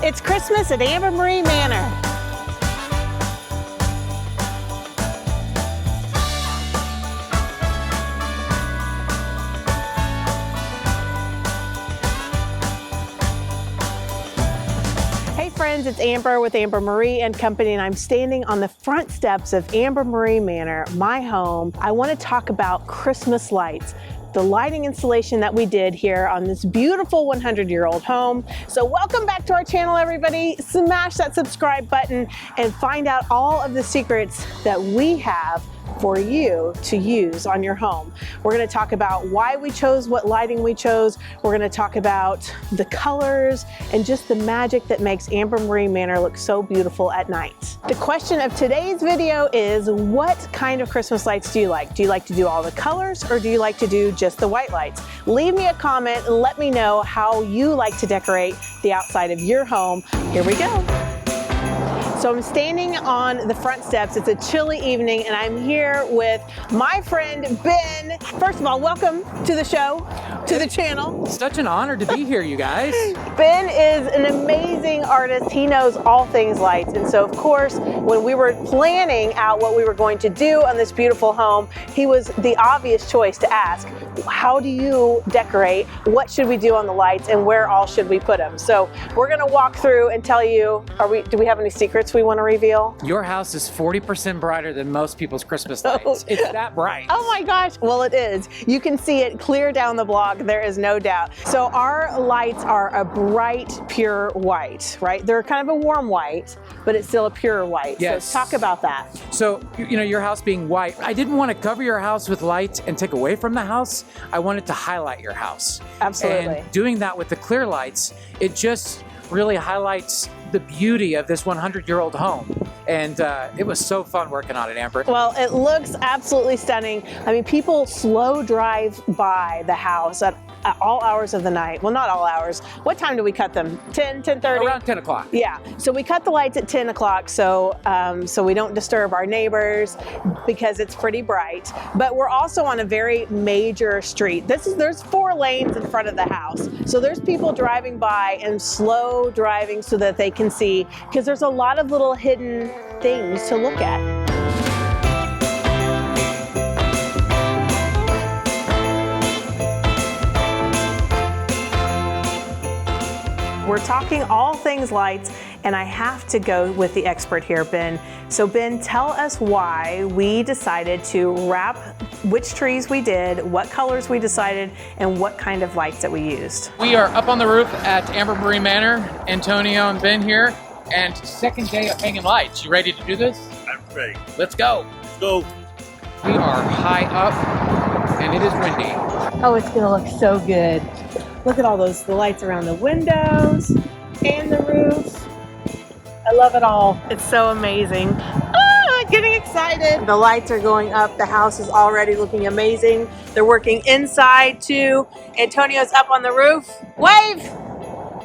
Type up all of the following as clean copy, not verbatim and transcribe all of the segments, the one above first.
It's Christmas at Amber Marie Manor. Hey friends, it's Amber with Amber Marie and Company, and I'm standing on the front steps of Amber Marie Manor, my home. I want to talk about Christmas lights, the lighting installation that we did here on this beautiful 100-year-old home. So welcome back to our channel, everybody. Smash that subscribe button and find out all of the secrets that we have for you to use on your home. We're going to talk about why we chose what lighting we chose. We're going to talk about the colors and just the magic that makes Amber Marie Manor look so beautiful at night. The question of today's video is, what kind of Christmas lights do you like? Do you like to do all the colors, or do you like to do just the white lights? Leave me a comment and let me know how you like to decorate the outside of your home. Here we go. So I'm standing on the front steps. It's a chilly evening and I'm here with my friend Ben. First of all, welcome to the show, to the channel. Such an honor to be here, you guys. Ben is an amazing artist. He knows all things lights. And so of course, when we were planning out what we were going to do on this beautiful home, he was the obvious choice to ask, how do you decorate? What should we do on the lights and where all should we put them? So we're gonna walk through and tell you, do we have any secrets we want to reveal? Your house is 40% brighter than most people's Christmas lights. It's that bright. Oh my gosh. Well, it is. You can see it clear down the block. There is no doubt. So our lights are a bright, pure white, right? They're kind of a warm white, but it's still a pure white. Yes. So talk about that. So, you know, your house being white, I didn't want to cover your house with light and take away from the house. I wanted to highlight your house. Absolutely. And doing that with the clear lights, it just really highlights the beauty of this 100-year-old home. And it was so fun working on it, Amber. Well, it looks absolutely stunning. I mean, people slow drive by the house at all hours of the night. Well, not all hours. What time do we cut them? 10, 10:30? Around 10 o'clock. Yeah, so we cut the lights at 10 o'clock so we don't disturb our neighbors because it's pretty bright. But we're also on a very major street. There's 4 lanes in front of the house. So there's people driving by and slow driving so that they can see, because there's a lot of little hidden things to look at. We're talking all things lights, and I have to go with the expert here, Ben. So Ben, tell us why we decided to wrap, which trees we did, what colors we decided, and what kind of lights that we used. We are up on the roof at Amber Marie Manor. Antonio and Ben here, and second day of hanging lights. You ready to do this? I'm ready. Let's go. Let's go. We are high up, and it is windy. Oh, it's gonna look so good. Look at all the lights around the windows and the roof. I love it all. It's so amazing. Ah, getting excited. The lights are going up. The house is already looking amazing. They're working inside too. Antonio's up on the roof. Wave!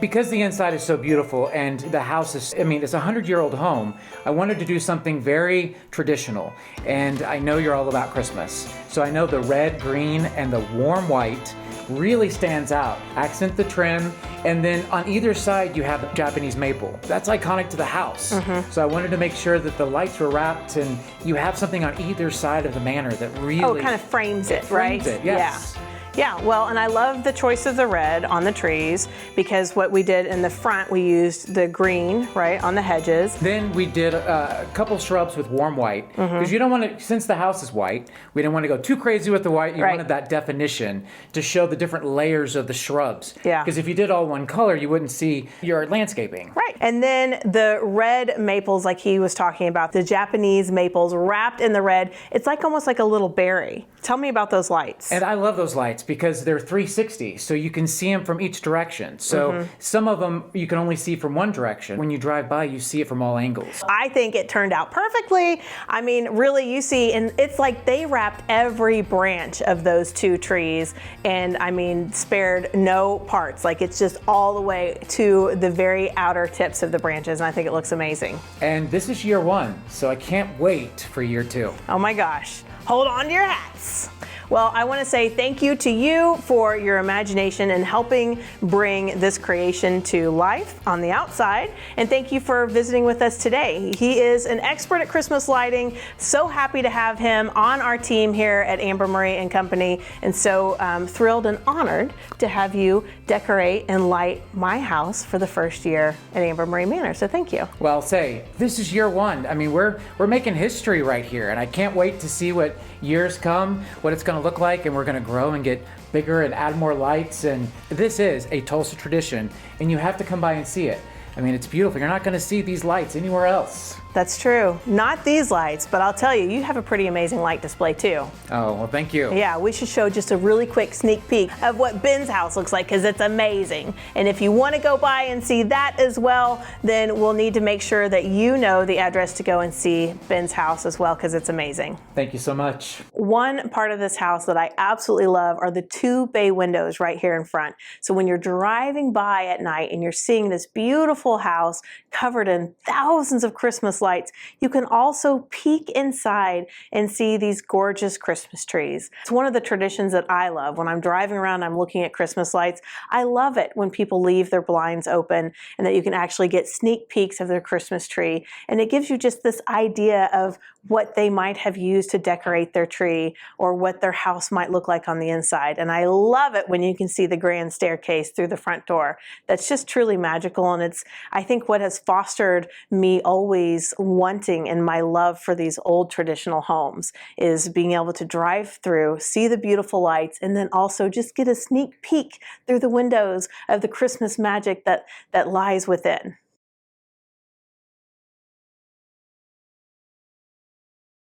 Because the inside is so beautiful and the house is, I mean, it's a 100-year-old home, I wanted to do something very traditional. And I know you're all about Christmas. So I know the red, green, and the warm white really stands out. Accent the trim, and then on either side you have the Japanese maple. That's iconic to the house. So I wanted to make sure that the lights were wrapped and you have something on either side of the manor that really... Oh, it kind of frames it, right? Frames it, yes. Yeah. Yeah, well, and I love the choice of the red on the trees, because what we did in the front, we used the green, right, on the hedges. Then we did a couple shrubs with warm white, because you don't want to, since the house is white, we didn't want to go too crazy with the white. You wanted that definition to show the different layers of the shrubs. Yeah. Because if you did all one color, you wouldn't see your landscaping. Right. And then the red maples, like he was talking about, the Japanese maples wrapped in the red, it's like almost like a little berry. Tell me about those lights. And I love those lights because they're 360, so you can see them from each direction. So some of them you can only see from one direction. When you drive by, you see it from all angles. I think it turned out perfectly. I mean, really, you see, and it's like they wrapped every branch of those 2 trees, and I mean, spared no parts. Like, it's just all the way to the very outer tips of the branches, and I think it looks amazing. And this is year 1, so I can't wait for year 2. Oh my gosh. Hold on to your hats. Well, I want to say thank you to you for your imagination and helping bring this creation to life on the outside. And thank you for visiting with us today. He is an expert at Christmas lighting. So happy to have him on our team here at Amber Marie and Company. And so thrilled and honored to have you decorate and light my house for the first year at Amber Marie Manor. So thank you. Well, this is year one. I mean, we're making history right here, and I can't wait to see what years come, what it's going to look like, and we're going to grow and get bigger and add more lights. And this is a Tulsa tradition, and you have to come by and see it. I mean, it's beautiful. You're not going to see these lights anywhere else. That's true. Not these lights, but I'll tell you, you have a pretty amazing light display too. Oh, well, thank you. Yeah, we should show just a really quick sneak peek of what Ben's house looks like because it's amazing. And if you want to go by and see that as well, then we'll need to make sure that you know the address to go and see Ben's house as well because it's amazing. Thank you so much. One part of this house that I absolutely love are the 2 bay windows right here in front. So when you're driving by at night and you're seeing this beautiful house covered in thousands of Christmas lights, you can also peek inside and see these gorgeous Christmas trees. It's one of the traditions that I love. When I'm driving around, I'm looking at Christmas lights. I love it when people leave their blinds open and that you can actually get sneak peeks of their Christmas tree. And it gives you just this idea of what they might have used to decorate their tree or what their house might look like on the inside. And I love it when you can see the grand staircase through the front door. That's just truly magical. And it's, I think, what has fostered me always wanting in my love for these old traditional homes is being able to drive through, see the beautiful lights, and then also just get a sneak peek through the windows of the Christmas magic that lies within.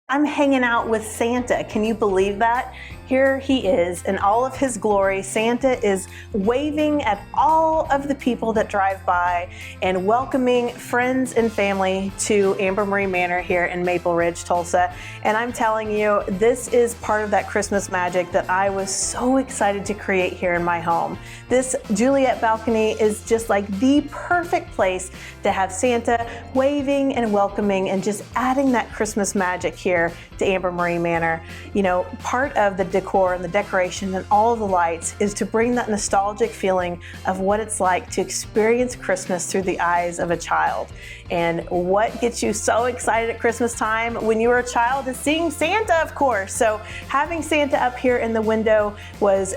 I'm hanging out with Santa. Can you believe that? Here he is in all of his glory. Santa is waving at all of the people that drive by and welcoming friends and family to Amber Marie Manor here in Maple Ridge, Tulsa. And I'm telling you, this is part of that Christmas magic that I was so excited to create here in my home. This Juliet balcony is just like the perfect place to have Santa waving and welcoming and just adding that Christmas magic here to Amber Marie Manor. You know, part of the decor and the decoration and all of the lights is to bring that nostalgic feeling of what it's like to experience Christmas through the eyes of a child. And what gets you so excited at Christmas time when you were a child is seeing Santa, of course. So having Santa up here in the window was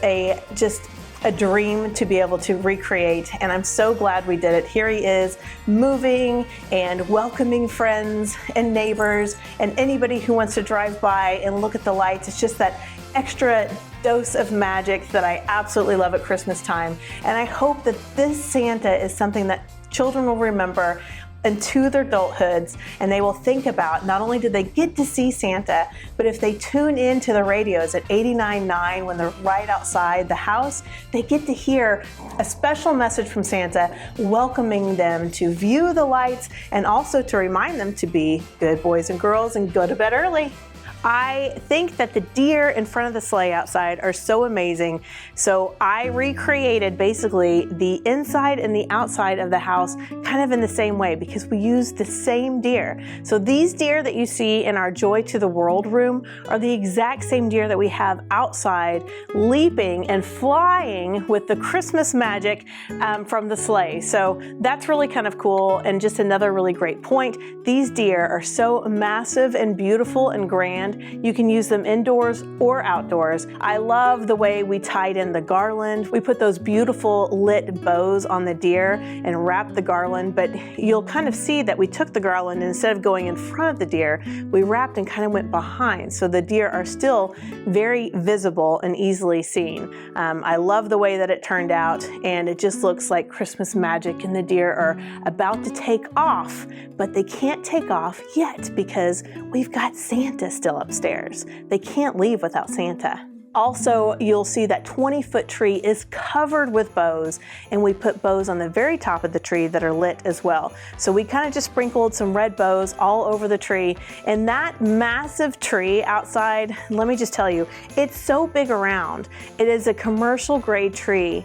just a dream to be able to recreate, and I'm so glad we did it. Here he is moving and welcoming friends and neighbors and anybody who wants to drive by and look at the lights. It's just that extra dose of magic that I absolutely love at Christmas time. And I hope that this Santa is something that children will remember into their adulthoods, and they will think about not only do they get to see Santa, but if they tune in to the radios at 89.9 when they're right outside the house, they get to hear a special message from Santa welcoming them to view the lights and also to remind them to be good boys and girls and go to bed early. I think that the deer in front of the sleigh outside are so amazing. So I recreated basically the inside and the outside of the house kind of in the same way because we used the same deer. So these deer that you see in our Joy to the World room are the exact same deer that we have outside leaping and flying with the Christmas magic from the sleigh. So that's really kind of cool and just another really great point. These deer are so massive and beautiful and grand. You can use them indoors or outdoors. I love the way we tied in the garland. We put those beautiful lit bows on the deer and wrapped the garland, but you'll kind of see that we took the garland and instead of going in front of the deer, we wrapped and kind of went behind. So the deer are still very visible and easily seen. I love the way that it turned out, and it just looks like Christmas magic, and the deer are about to take off, but they can't take off yet because we've got Santa still upstairs. They can't leave without Santa. Also, you'll see that 20-foot tree is covered with bows, and we put bows on the very top of the tree that are lit as well. So we kind of just sprinkled some red bows all over the tree, and that massive tree outside, let me just tell you, it's so big around. It is a commercial grade tree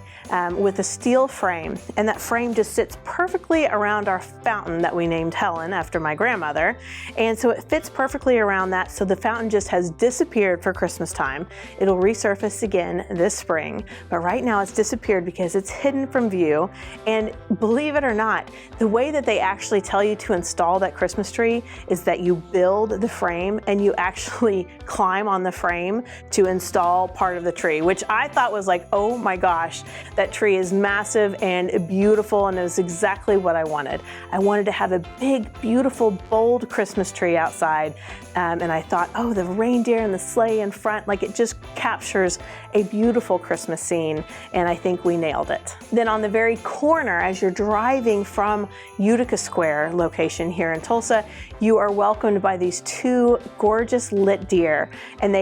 with a steel frame, and that frame just sits perfectly around our fountain that we named Helen after my grandmother. And so it fits perfectly around that, so the fountain just has disappeared for Christmas time. It'll resurface again this spring, but right now it's disappeared because it's hidden from view. And believe it or not, the way that they actually tell you to install that Christmas tree is that you build the frame and you actually climb on the frame to install part of the tree, which I thought was like, oh my gosh, that tree is massive and beautiful, and it was exactly what I wanted. I wanted to have a big, beautiful, bold Christmas tree outside, and I thought, oh, the reindeer and the sleigh in front, like it just captures a beautiful Christmas scene, and I think we nailed it. Then on the very corner, as you're driving from Utica Square location here in Tulsa, you are welcomed by these two gorgeous lit deer, and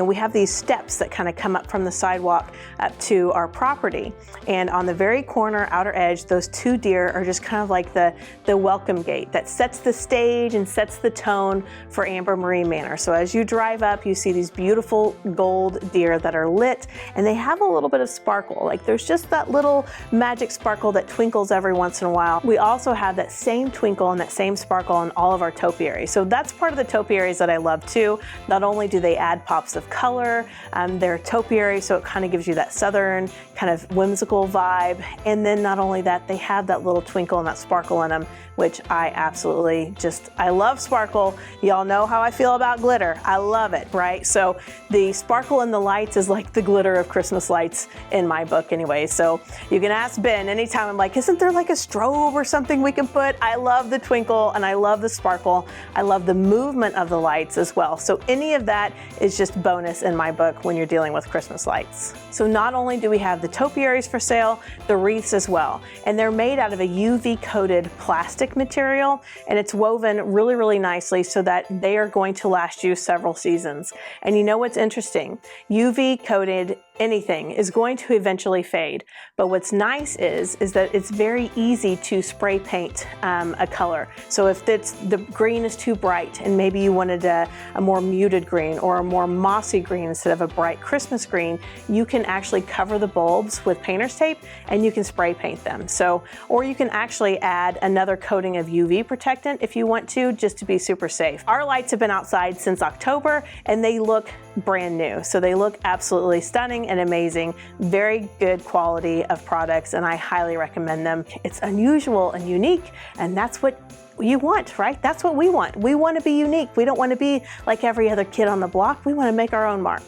we have these steps that kind of come up from the sidewalk up to our property, and on the very corner outer edge, those two deer are just kind of like the welcome gate that sets the stage and sets the tone for Amber Marie Manor. So as you drive up, you see these beautiful gold deer that are lit, and they have a little bit of sparkle. Like there's just that little magic sparkle that twinkles every once in a while. We also have that same twinkle and that same sparkle on all of our topiaries. So that's part of the topiaries that I love too. Not only do they add pops of color, they're topiary, so it kind of gives you that southern kind of whimsical vibe. And then not only that, they have that little twinkle and that sparkle in them, which I absolutely I love sparkle. Y'all know how I feel about glitter. I love it, right? So the sparkle in the lights is like the glitter of Christmas lights in my book anyway. So you can ask Ben anytime I'm like, isn't there like a strobe or something we can put? I love the twinkle and I love the sparkle. I love the movement of the lights as well. So any of that is just bonus in my book when you're dealing with Christmas lights. So not only do we have the topiaries for sale, the wreaths as well. And they're made out of a UV coated plastic material, and it's woven really, really nicely so that they are going to last you several seasons. And you know what's interesting? UV coated anything is going to eventually fade. But what's nice is that it's very easy to spray paint a color. So if the green is too bright and maybe you wanted a more muted green or a more mossy green instead of a bright Christmas green, you can actually cover the bulbs with painter's tape and you can spray paint them. So, or you can actually add another coating of UV protectant if you want to, just to be super safe. Our lights have been outside since October and they look brand new. So they look absolutely stunning and amazing. Very good quality of products, and I highly recommend them. It's unusual and unique, and that's what you want, right? That's what we want. We want to be unique. We don't want to be like every other kid on the block. We want to make our own mark.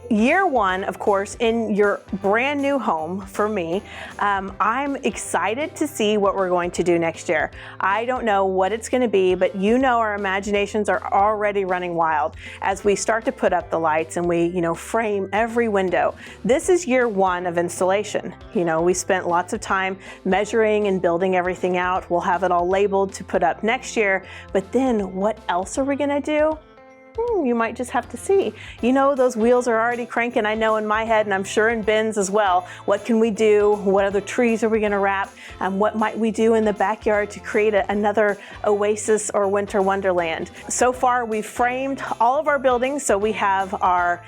Year one, of course, in your brand new home for me, I'm excited to see what we're going to do next year. I don't know what it's going to be, but you know our imaginations are already running wild as we start to put up the lights and we, frame every window. This is year one of installation. We spent lots of time measuring and building everything out. We'll have it all labeled to put up next year, but then what else are we going to do? You might just have to see. Those wheels are already cranking, I know, in my head, and I'm sure in Ben's as well. What can we do? What other trees are we going to wrap? What might we do in the backyard to create another oasis or winter wonderland? So far, we've framed all of our buildings. So we have our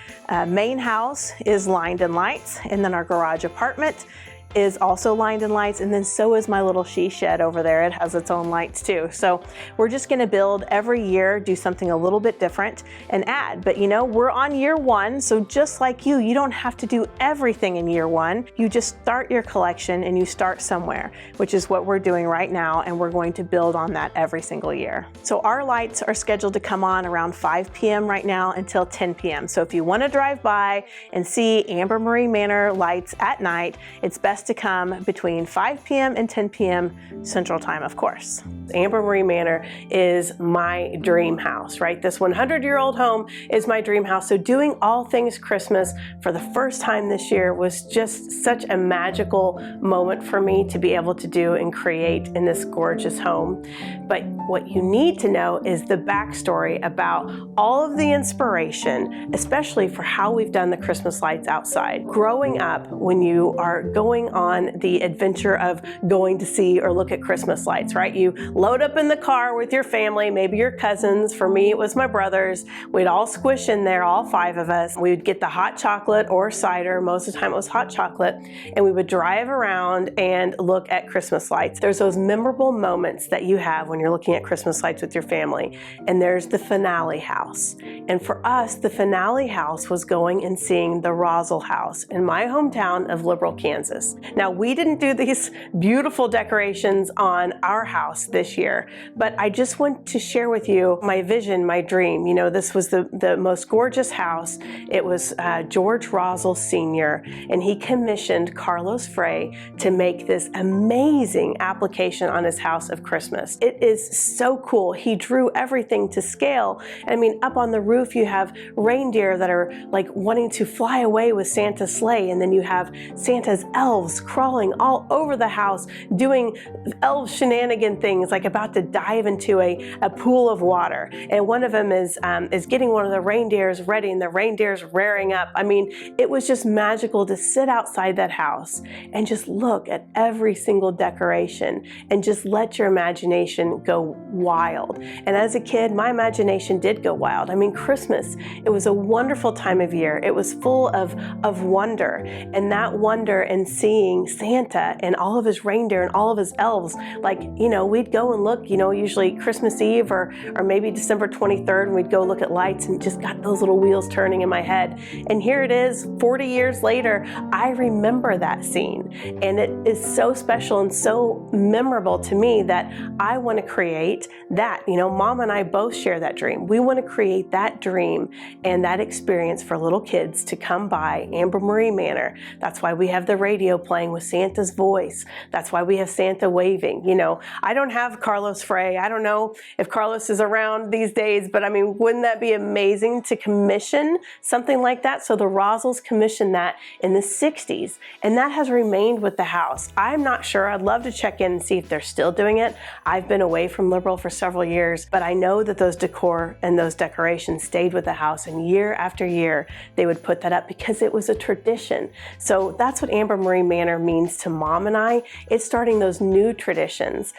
main house is lined in lights, and then our garage apartment is also lined in lights, and then so is my little she shed over there. It has its own lights too. So we're just going to build every year, do something a little bit different and add. But we're on year one, so just like you don't have to do everything in year one. You just start your collection and you start somewhere, which is what we're doing right now, and we're going to build on that every single year. So our lights are scheduled to come on around 5 p.m. right now until 10 p.m. So if you want to drive by and see Amber Marie Manor lights at night, it's best to come between 5 p.m. and 10 p.m. Central Time, of course. Amber Marie Manor is my dream house, right? This 100-year-old home is my dream house. So doing all things Christmas for the first time this year was just such a magical moment for me to be able to do and create in this gorgeous home. But what you need to know is the backstory about all of the inspiration, especially for how we've done the Christmas lights outside. Growing up, when you are going on the adventure of going to see or look at Christmas lights, right? You load up in the car with your family, maybe your cousins. For me, it was my brothers. We'd all squish in there, all 5 of us. We would get the hot chocolate or cider. Most of the time it was hot chocolate. And we would drive around and look at Christmas lights. There's those memorable moments that you have when you're looking at Christmas lights with your family. And there's the finale house. And for us, the finale house was going and seeing the Rosal house in my hometown of Liberal, Kansas. Now, we didn't do these beautiful decorations on our house this year, but I just want to share with you my vision, my dream. You know, this was the most gorgeous house. It was George Rosal Sr., and he commissioned Carlos Frey to make this amazing application on his house of Christmas. It is so cool. He drew everything to scale. I mean, up on the roof, you have reindeer that are like wanting to fly away with Santa's sleigh, and then you have Santa's elves crawling all over the house, doing elf shenanigan things, like about to dive into a pool of water. And one of them is getting one of the reindeers ready, and the reindeer's rearing up. I mean, it was just magical to sit outside that house and just look at every single decoration and just let your imagination go wild. And as a kid, my imagination did go wild. I mean, Christmas, it was a wonderful time of year. It was full of wonder, and that wonder and seeing Santa and all of his reindeer and all of his elves, like, you know, we'd go and look, you know, usually Christmas Eve or maybe December 23rd, and we'd go look at lights and just got those little wheels turning in my head. And here it is, 40 years later, I remember that scene, and it is so special and so memorable to me that I want to create that. You know, Mom and I both share that dream. We want to create that dream and that experience for little kids to come by Amber Marie Manor. That's why we have the radio playing with Santa's voice. That's why we have Santa waving. You know, I don't have Carlos Frey. I don't know if Carlos is around these days, but I mean, wouldn't that be amazing to commission something like that? So the Rosals commissioned that in the 60s, and that has remained with the house. I'm not sure. I'd love to check in and see if they're still doing it. I've been away from Liberal for several years, but I know that those decor and those decorations stayed with the house, and year after year, they would put that up because it was a tradition. So that's what Amber Marie Manor means to Mom and I. It's starting those new traditions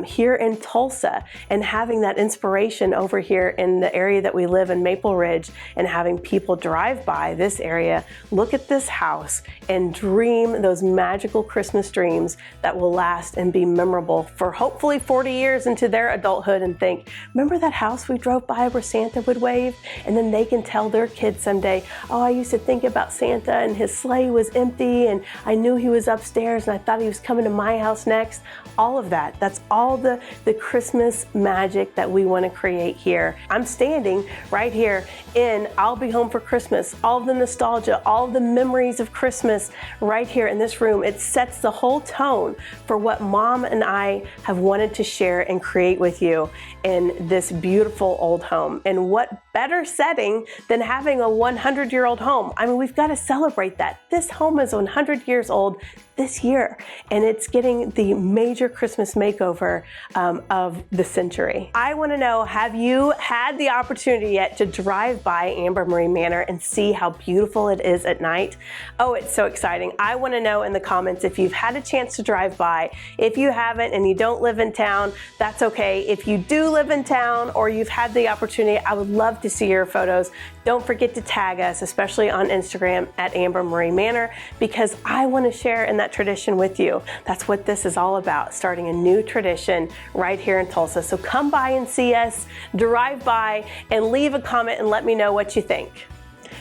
here in Tulsa, and having that inspiration over here in the area that we live in, Maple Ridge, and having people drive by this area, look at this house, and dream those magical Christmas dreams that will last and be memorable for hopefully 40 years into their adulthood, and think, remember that house we drove by where Santa would wave? And then they can tell their kids someday, oh, I used to think about Santa and his sleigh was empty, and I knew he was upstairs, and I thought he was coming to my house next. All of that. That's all the Christmas magic that we want to create here. I'm standing right here in I'll Be Home for Christmas. All of the nostalgia, all of the memories of Christmas right here in this room. It sets the whole tone for what Mom and I have wanted to share and create with you in this beautiful old home. And what better setting than having a 100-year-old home? I mean, we've got to celebrate that. This home is 100 years old this year, and it's getting the major Christmas makeover of the century. I want to know, have you had the opportunity yet to drive by Amber Marie Manor and see how beautiful it is at night? Oh, it's so exciting. I want to know in the comments if you've had a chance to drive by. If you haven't and you don't live in town, that's okay. If you do live in town or you've had the opportunity, I would love to see your photos. Don't forget to tag us, especially on Instagram at Amber Marie Manor, because I want to share in that tradition with you. That's what this is all about, starting a new tradition right here in Tulsa. So come by and see us, drive by, and leave a comment and let me know what you think.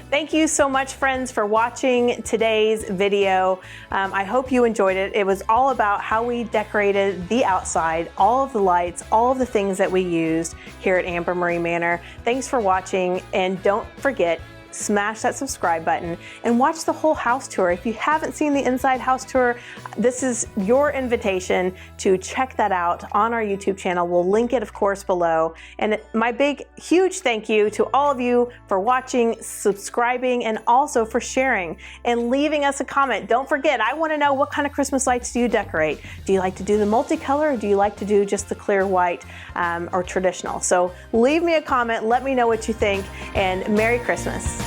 Thank you so much, friends, for watching today's video. I hope you enjoyed it. It was all about how we decorated the outside, all of the lights, all of the things that we used here at Amber Marie Manor. Thanks for watching, and don't forget, smash that subscribe button and watch the whole house tour. If you haven't seen the inside house tour, this is your invitation to check that out on our YouTube channel. We'll link it, of course, below. And my big, huge thank you to all of you for watching, subscribing, and also for sharing and leaving us a comment. Don't forget, I want to know, what kind of Christmas lights do you decorate? Do you like to do the multicolor, or do you like to do just the clear white or traditional? So leave me a comment, let me know what you think, and Merry Christmas.